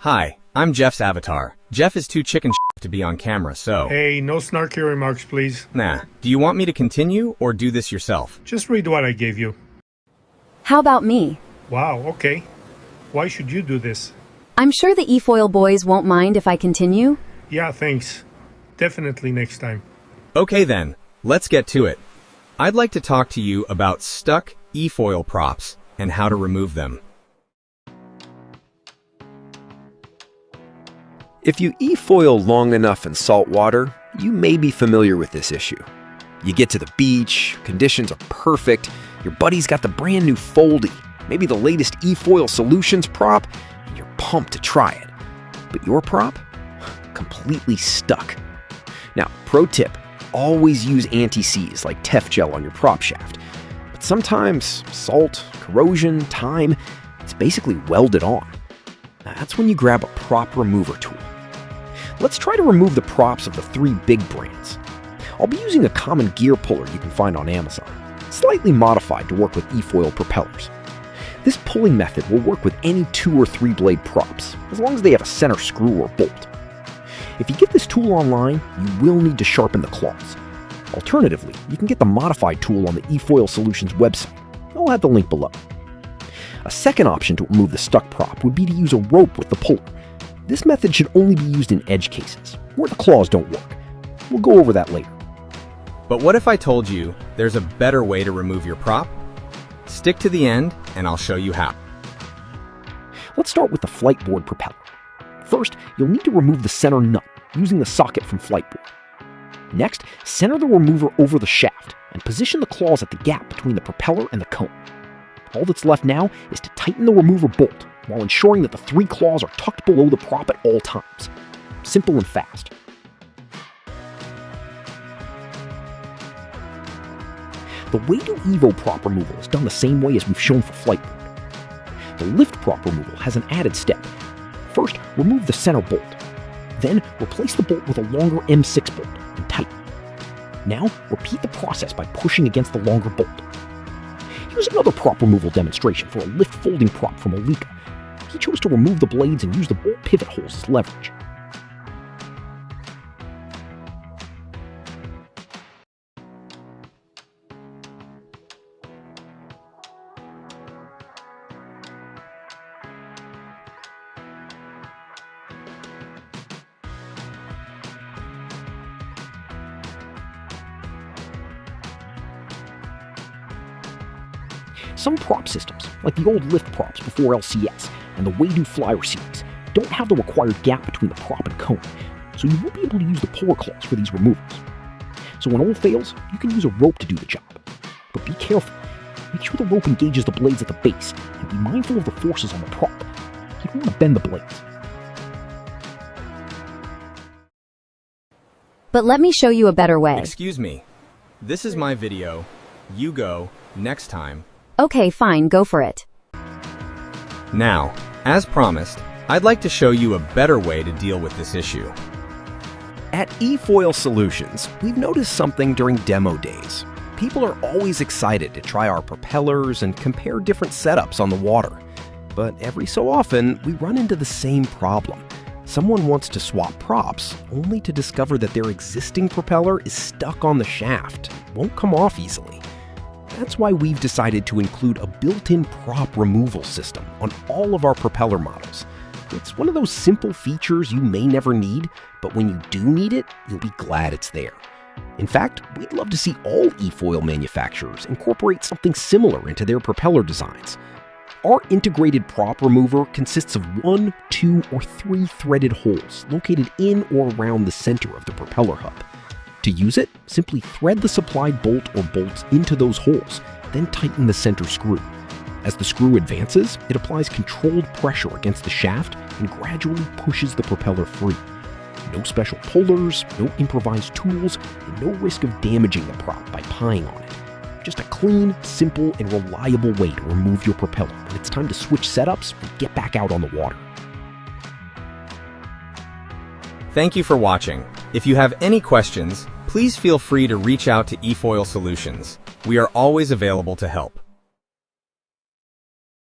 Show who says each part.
Speaker 1: Hi, I'm Jeff's avatar. Jeff is too chicken to be on camera, so...
Speaker 2: Hey, no snarky remarks, please.
Speaker 1: Nah, do you want me to continue or do this yourself?
Speaker 2: Just read what I gave you.
Speaker 3: How about me?
Speaker 2: Wow, okay. Why should you do this?
Speaker 3: I'm sure the eFoil boys won't mind if I continue.
Speaker 2: Yeah, thanks. Definitely next time.
Speaker 1: Okay then, let's get to it. I'd like to talk to you about stuck eFoil props and how to remove them.
Speaker 4: If you eFoil long enough in salt water, you may be familiar with this issue. You get to the beach, conditions are perfect, your buddy's got the brand new Foldy, maybe the latest eFoil Solutions prop, and you're pumped to try it. But your prop? Completely stuck. Now, pro tip, always use anti-seize like Tef-Gel on your prop shaft. But sometimes salt, corrosion, time, it's basically welded on. Now, that's when you grab a prop remover tool. Let's try to remove the props of the 3 big brands. I'll be using a common gear puller you can find on Amazon, slightly modified to work with eFoil propellers. This pulling method will work with any 2 or 3 blade props, as long as they have a center screw or bolt. If you get this tool online, you will need to sharpen the claws. Alternatively, you can get the modified tool on the eFoil Solutions website. I'll add the link below. A second option to remove the stuck prop would be to use a rope with the puller. This method should only be used in edge cases, where the claws don't work. We'll go over that later.
Speaker 1: But what if I told you there's a better way to remove your prop? Stick to the end and I'll show you how.
Speaker 4: Let's start with the Fliteboard propeller. First, you'll need to remove the center nut using the socket from Fliteboard. Next, center the remover over the shaft and position the claws at the gap between the propeller and the cone. All that's left now is to tighten the remover bolt while ensuring that the 3 claws are tucked below the prop at all times. Simple and fast. The Waydoo EVO prop removal is done the same way as we've shown for Fliteboard. The lift prop removal has an added step. First, remove the center bolt. Then, replace the bolt with a longer M6 bolt and tighten. Now, repeat the process by pushing against the longer bolt. Here's another prop removal demonstration for a lift folding prop from Olika. He chose to remove the blades and use the bolt pivot holes as leverage. Some prop systems, like the old lift props before LCS and the Waydoo Flyer series, don't have the required gap between the prop and cone, so you won't be able to use the puller claws for these removals. So when all fails, you can use a rope to do the job. But be careful. Make sure the rope engages the blades at the base, and be mindful of the forces on the prop. You don't want to bend the blades.
Speaker 3: But let me show you a better way.
Speaker 1: Excuse me. This is my video. You go next time.
Speaker 3: Okay, fine, go for it.
Speaker 1: Now, as promised, I'd like to show you a better way to deal with this issue.
Speaker 4: At eFoil Solutions, we've noticed something during demo days. People are always excited to try our propellers and compare different setups on the water. But every so often, we run into the same problem. Someone wants to swap props, only to discover that their existing propeller is stuck on the shaft, won't come off easily. That's why we've decided to include a built-in prop removal system on all of our propeller models. It's one of those simple features you may never need, but when you do need it, you'll be glad it's there. In fact, we'd love to see all eFoil manufacturers incorporate something similar into their propeller designs. Our integrated prop remover consists of 1, 2, or 3 threaded holes located in or around the center of the propeller hub. To use it, simply thread the supplied bolt or bolts into those holes, then tighten the center screw. As the screw advances, it applies controlled pressure against the shaft and gradually pushes the propeller free. No special pullers, no improvised tools, and no risk of damaging the prop by pieing on it. Just a clean, simple, and reliable way to remove your propeller when it's time to switch setups and get back out on the water.
Speaker 1: Thank you for watching. If you have any questions, please feel free to reach out to eFoil Solutions. We are always available to help.